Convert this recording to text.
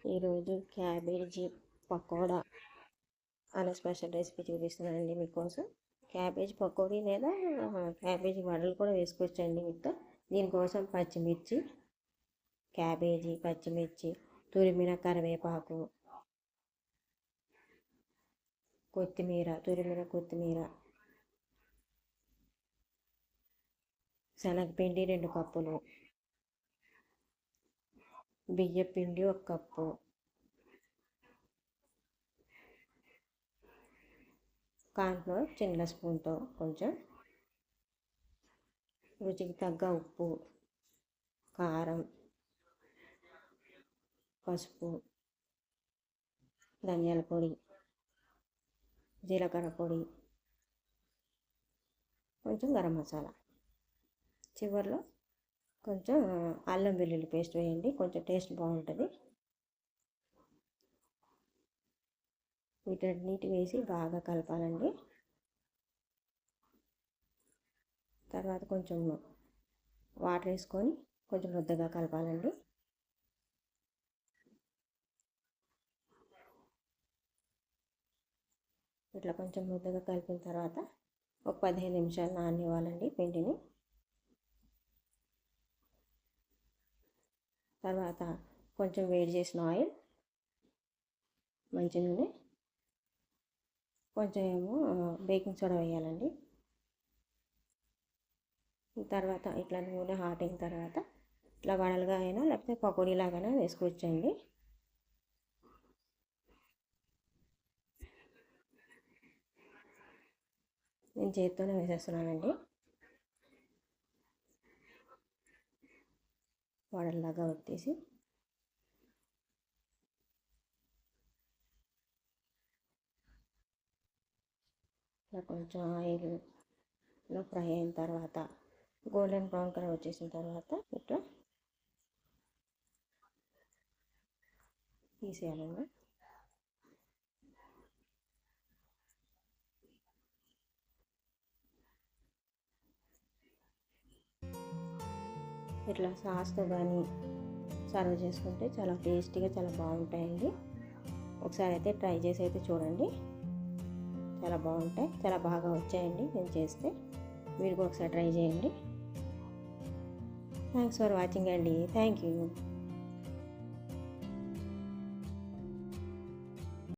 ఈరోజు క్యాబేజీ పకోడా అనే special recipe చూపిస్తున్నానండి మీకోసం. క్యాబేజీ పకోడీ లేదా క్యాబేజీ వడలు కూడా వేసుకోవచ్చండి మీతో. దీనికోసం పచ్చిమిర్చి, క్యాబేజీ, పచ్చిమిర్చి, తురిమిన కరివేపాకు, కొత్తిమీర, శనగపిండి 2 కప్పులు, బియ్యపిండి 1 కప్పు, కార్న్ఫ్లోర్ చిన్న స్పూన్తో కొంచెం, రుచికి తగ్గ ఉప్పు, కారం, పసుపు, ధనియాల పొడి, జీలకర్ర పొడి, కొంచెం గరం మసాలా. చివరిలో కొంచెం అల్లం వెల్లుల్లి పేస్ట్ వేయండి, కొంచెం టేస్ట్ బాగుంటుంది. వీటన్నిటి వేసి బాగా కలపాలండి. తర్వాత కొంచెం వాటర్ వేసుకొని కొంచెం ముద్దగా కలపాలండి. ఇట్లా కొంచెం ముద్దగా కలిపిన తర్వాత ఒక 15 నిమిషాలు నాననివ్వాలండి పిండిని. తర్వాత కొంచెం వేడి చేసిన ఆయిల్, మంచి నూనె, కొంచెం ఏమో బేకింగ్ సోడా వేయాలండి. తర్వాత ఇట్లా నూనె హాట్ అయిన తర్వాత ఇట్లా వడలుగా అయినా లేకపోతే పకోడీ లాగానే వేసుకోవచ్చండి. నేను చేత్తోనే వేసేస్తున్నానండి. వడల్లాగా వచ్చేసి ఇట్లా కొంచెం ఆయిల్లో ఫ్రై అయిన తర్వాత గోల్డెన్ బ్రౌన్ కలర్ వచ్చేసిన తర్వాత ఇట్లా తీసేయాలండి. ఇట్లా సాస్తో కానీ సర్వ్ చేసుకుంటే చాలా టేస్టీగా చాలా బాగుంటాయండి. ఒకసారి అయితే ట్రై చేసి అయితే చూడండి, చాలా బాగుంటాయి, చాలా బాగా వచ్చాయండి నేను చేస్తే. మీరు కూడా ఒకసారి ట్రై చేయండి. థ్యాంక్స్ ఫర్ వాచింగ్ అండి. Thank you.